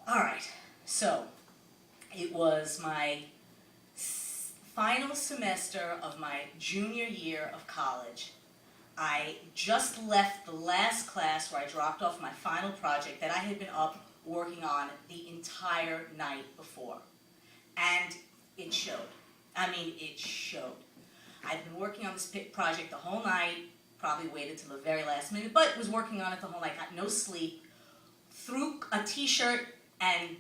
All right, so it was my final semester of my junior year of college. I just left the last class where I dropped off my final project that I had been up working on the entire night before. And it showed. I mean, it showed. I'd been working on this project the whole night, probably waited till the very last minute, but was working on it the whole night, got no sleep, threw a t-shirt and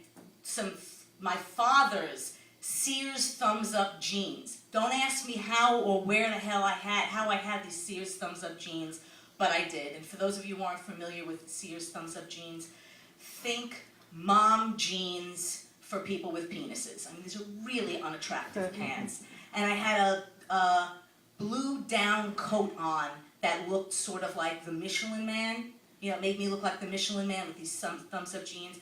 my father's Sears thumbs up jeans. Don't ask me how or where the hell I had these Sears thumbs up jeans, but I did. And for those of you who aren't familiar with Sears thumbs up jeans, think mom jeans for people with penises. I mean, these are really unattractive pants. And I had a blue down coat on that looked sort of like the Michelin Man. You know, it made me look like the Michelin Man with these thumbs up jeans.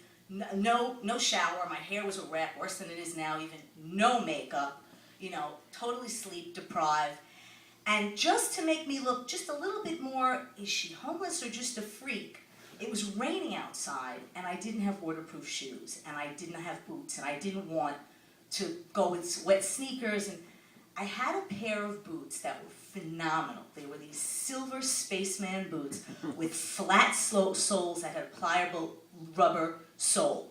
No shower, my hair was a wreck, worse than it is now, even no makeup, you know, totally sleep deprived. And just to make me look just a little bit more, is she homeless or just a freak? It was raining outside and I didn't have waterproof shoes and I didn't have boots and I didn't want to go with wet sneakers. And I had a pair of boots that were phenomenal. They were these silver spaceman boots with flat soles that had a pliable rubber sole.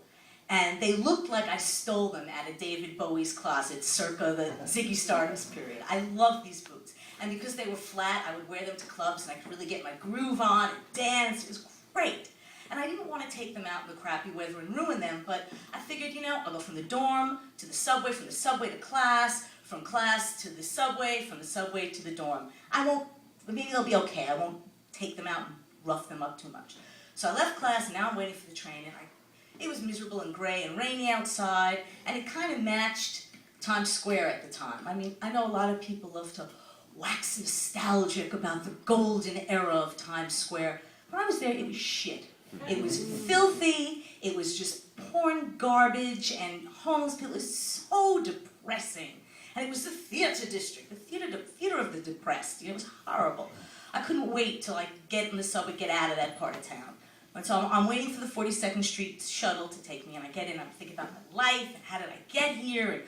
And they looked like I stole them out of David Bowie's closet circa the Ziggy Stardust period. I loved these boots. And because they were flat, I would wear them to clubs and I could really get my groove on and dance. It was great. And I didn't want to take them out in the crappy weather and ruin them, but I figured, you know, I'll go from the dorm to the subway to class, from class to the subway, from the subway to the dorm. Maybe they'll be okay. I won't take them out and rough them up too much. So I left class and now I'm waiting for the train and it was miserable and gray and rainy outside and it kind of matched Times Square at the time. I mean, I know a lot of people love to wax nostalgic about the golden era of Times Square. When I was there, it was shit. It was filthy, it was just porn garbage and homeless people. It was so depressing. And it was the theater district, the theater of the depressed. You know, it was horrible. I couldn't wait till I get in the subway, get out of that part of town. And so I'm waiting for the 42nd Street shuttle to take me, and I get in, I'm thinking about my life, and how did I get here, and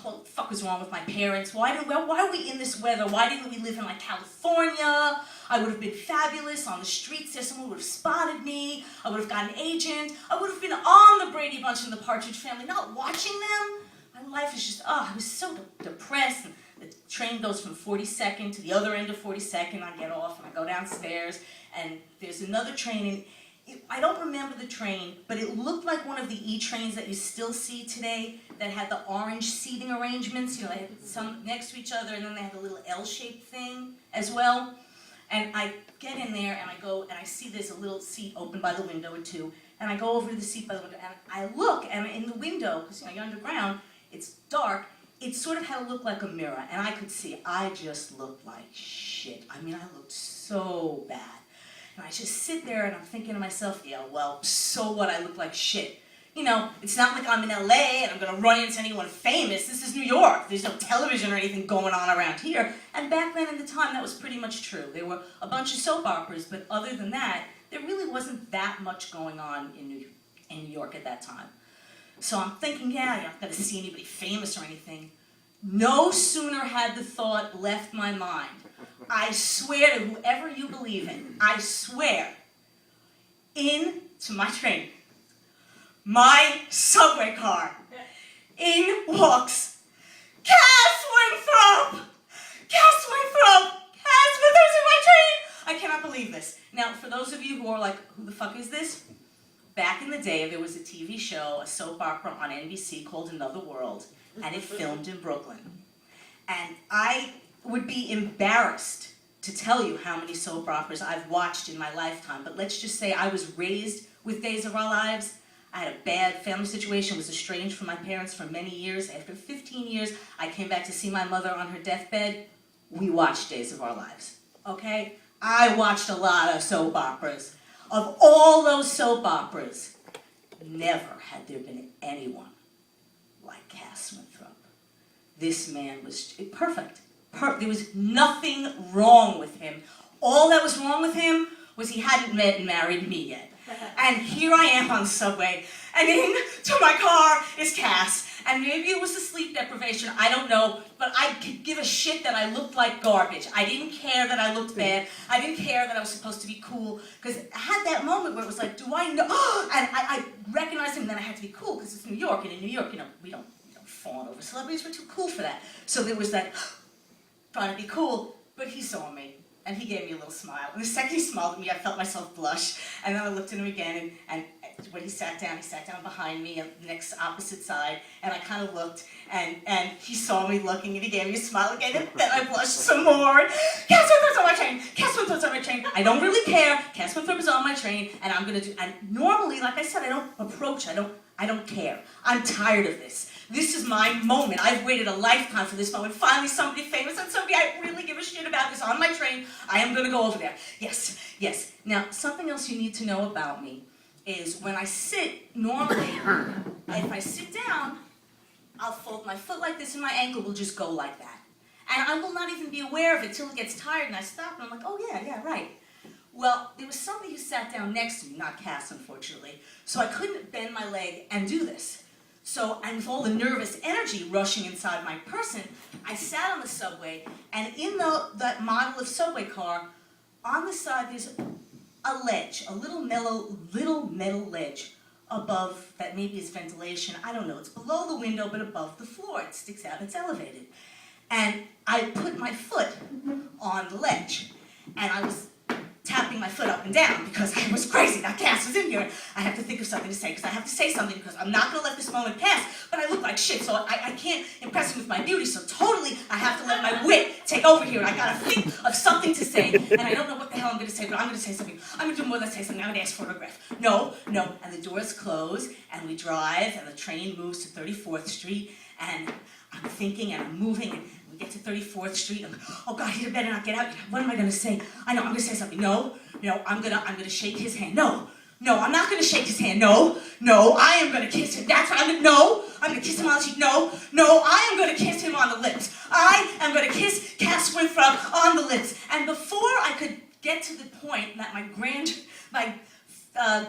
what the fuck was wrong with my parents? Why are we in this weather? Why didn't we live in like California? I would have been fabulous on the streets there, someone would have spotted me, I would have got an agent, I would have been on the Brady Bunch and the Partridge Family, not watching them. My life is just, I was so depressed. And the train goes from 42nd to the other end of 42nd. I get off and I go downstairs and there's another train. And I don't remember the train, but it looked like one of the E-trains that you still see today that had the orange seating arrangements. You know, they had some next to each other and then they had a little L-shaped thing as well. And I get in there and I go and I see there's a little seat open by the window or two. And I go over to the seat by the window and I look and in the window, because you know, you're underground, it's dark, it sort of had to look like a mirror, and I could see I just looked like shit. I mean, I looked so bad. And I just sit there and I'm thinking to myself, yeah, well, so what, I look like shit. You know, it's not like I'm in LA and I'm gonna run into anyone famous. This is New York. There's no television or anything going on around here. And back then in the time, that was pretty much true. There were a bunch of soap operas, but other than that, there really wasn't that much going on in New York at that time. So I'm thinking, yeah, you're not going to see anybody famous or anything. No sooner had the thought left my mind. I swear to whoever you believe in, I swear, into my train, my subway car, in walks Cass Winthrop! Cass Winthrop! Cass Winthrop's in my train! I cannot believe this. Now, for those of you who are like, who the fuck is this? Back in the day, there was a TV show, a soap opera on NBC called Another World, and it filmed in Brooklyn. And I would be embarrassed to tell you how many soap operas I've watched in my lifetime, but let's just say I was raised with Days of Our Lives. I had a bad family situation, was estranged from my parents for many years. After 15 years, I came back to see my mother on her deathbed. We watched Days of Our Lives, okay? I watched a lot of soap operas. Of all those soap operas, never had there been anyone like Cass Winthrop. This man was perfect. There was nothing wrong with him. All that was wrong with him was he hadn't met and married me yet. And here I am on the subway, and into my car is Cass. And maybe it was the sleep deprivation, I don't know, but I could give a shit that I looked like garbage. I didn't care that I looked bad. I didn't care that I was supposed to be cool, because I had that moment where it was like, do I know? And I recognized him, then I had to be cool, because it's New York, and in New York, you know, we don't fawn over celebrities, we're too cool for that. So there was that, trying to be cool, but he saw me. And he gave me a little smile. And the second he smiled at me, I felt myself blush. And then I looked at him again, and when he sat down behind me on the next opposite side, and I kind of looked, and he saw me looking, and he gave me a smile again, and then I blushed some more. Cass Winthrop's on my train! Cass Winthrop's on my train! I don't really care. Cass Winthrop is on my train, and I'm gonna do, and normally, like I said, I don't approach, I don't care. I'm tired of this. This is my moment. I've waited a lifetime for this moment. Finally, somebody famous and somebody I really give a shit about is on my train. I am going to go over there. Yes, yes. Now, something else you need to know about me is when I sit, normally, if I sit down, I'll fold my foot like this and my ankle will just go like that. And I will not even be aware of it till it gets tired and I stop and I'm like, oh yeah, right. Well, there was somebody who sat down next to me, not Cass, unfortunately, so I couldn't bend my leg and do this. So, and with all the nervous energy rushing inside my person, I sat on the subway, and in that model of subway car, on the side there's a ledge, a little metal ledge above that maybe is ventilation, I don't know, it's below the window but above the floor, it sticks out, it's elevated. And I put my foot on the ledge, and I was tapping my foot up and down because I was crazy. Now Cass was in here. I have to think of something to say because I have to say something because I'm not going to let this moment pass. But I look like shit, so I can't impress him with my beauty. So totally, I have to let my wit take over here. And I got to think of something to say. And I don't know what the hell I'm going to say, but I'm going to say something. I'm going to do more than say something. I'm going to ask for an autograph. No. And the doors close, and we drive, and the train moves to 34th Street, and I'm thinking, and I'm moving, and we get to 34th Street, I'm like, oh God, he better not get out. What am I going to say? I know, I'm going to say something. No, I'm going to shake his hand. No, I'm not going to shake his hand. No, I am going to kiss him. That's what I'm going to, no, I'm going to kiss him on the cheek. No, I am going to kiss him on the lips. I am going to kiss Cass Winthrop on the lips. And before I could get to the point that my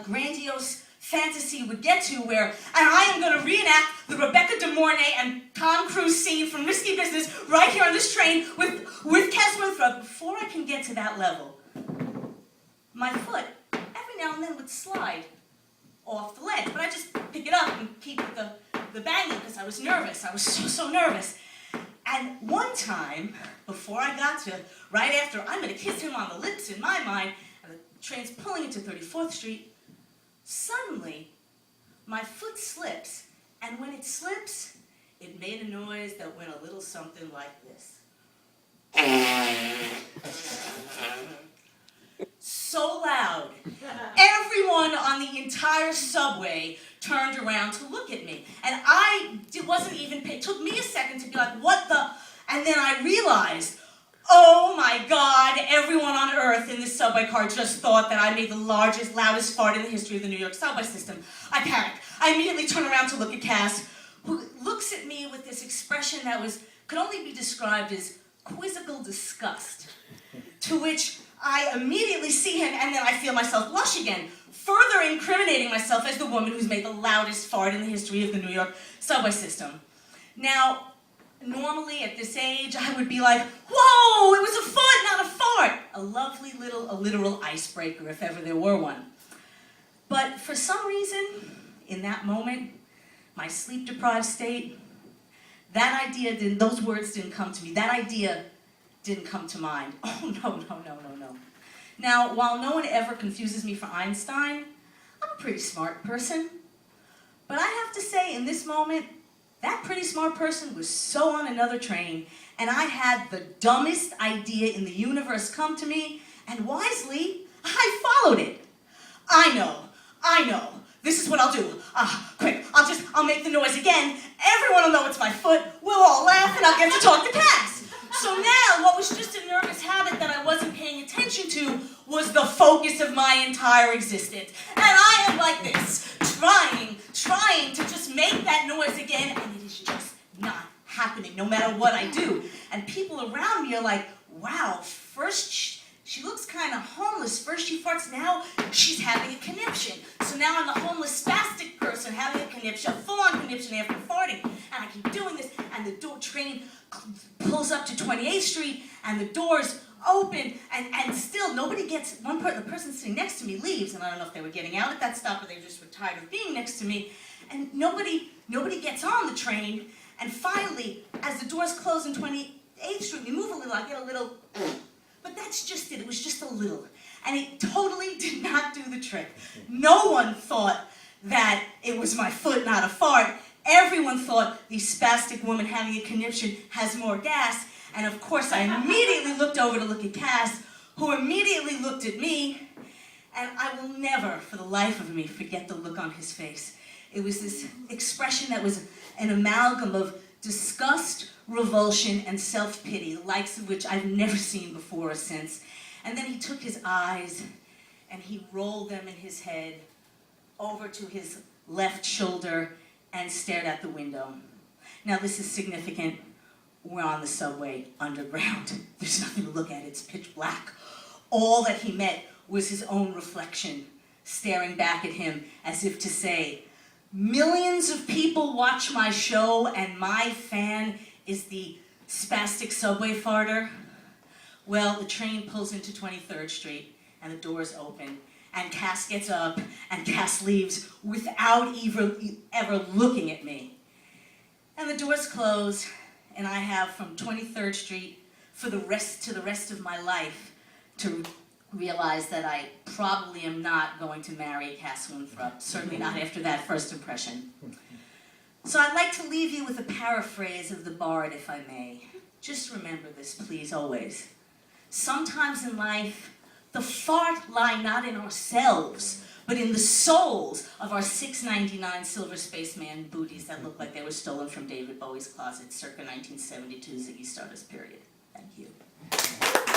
grandiose fantasy would get to where, and I am going to reenact the Rebecca De Mornay and Tom Cruise scene from Risky Business right here on this train with Cass Winthrop. Before I can get to that level, my foot every now and then would slide off the ledge, but I just pick it up and keep the banging because I was nervous. I was so nervous. And one time, before I got to, right after, I'm going to kiss him on the lips in my mind, and the train's pulling into 34th Street, suddenly, my foot slips, and when it slips, it made a noise that went a little something like this. So loud. Everyone on the entire subway turned around to look at me. And I wasn't even paying. It took me a second to be like, what the? And then I realized, oh my God, everyone on earth in this subway car just thought that I made the largest, loudest fart in the history of the New York subway system. I panicked. I immediately turned around to look at Cass, who looks at me with this expression that could only be described as quizzical disgust, to which I immediately see him, and then I feel myself blush again, further incriminating myself as the woman who's made the loudest fart in the history of the New York subway system. Now, normally at this age, I would be like, whoa, it was a foot, not a fart. A lovely little, a literal icebreaker, if ever there were one. But for some reason, in that moment, my sleep-deprived state, that idea those words didn't come to me. That idea didn't come to mind. Oh, no. Now, while no one ever confuses me for Einstein, I'm a pretty smart person. But I have to say, in this moment, that pretty smart person was so on another train, and I had the dumbest idea in the universe come to me, and wisely, I followed it. I know. This is what I'll do. Quick, I'll make the noise again. Everyone will know it's my foot. We'll all laugh, and I'll get to talk to Cass. So now, what was just a nervous habit that I wasn't paying attention to was the focus of my entire existence. And I am like this, trying to just make that noise again, and it is just not happening, no matter what I do. And people around me are like, wow, first she looks kind of homeless. First she farts, now she's having a conniption. So now I'm the homeless spastic person having a conniption, a full-on conniption after farting. And I keep doing this, and the train pulls up to 28th Street, and the doors open, and still nobody gets, the person sitting next to me leaves, and I don't know if they were getting out at that stop or they just were tired of being next to me, and nobody gets on the train, and finally, as the doors close on 28th Street, we move a little, I get a little, but that's just it was just a little, and it totally did not do the trick. No one thought that it was my foot, not a fart. Everyone thought the spastic woman having a conniption has more gas. And of course, I immediately looked over to look at Cass, who immediately looked at me, and I will never, for the life of me, forget the look on his face. It was this expression that was an amalgam of disgust, revulsion, and self-pity, the likes of which I've never seen before or since. And then he took his eyes, and he rolled them in his head over to his left shoulder and stared at the window. Now, this is significant. We're on the subway underground. There's nothing to look at. It's pitch black. All that he met was his own reflection, staring back at him as if to say, millions of people watch my show and my fan is the spastic subway farter. Well, the train pulls into 23rd Street and the doors open, and Cass gets up and Cass leaves without ever looking at me. And the doors close, and I have from 23rd Street to the rest of my life to realize that I probably am not going to marry Cass Winthrop, certainly not after that first impression. So I'd like to leave you with a paraphrase of the Bard, if I may. Just remember this, please, always. Sometimes in life, the fart lie not in ourselves, but in the souls of our $6.99 Silver Spaceman booties that look like they were stolen from David Bowie's closet circa 1972 Ziggy Stardust period. Thank you.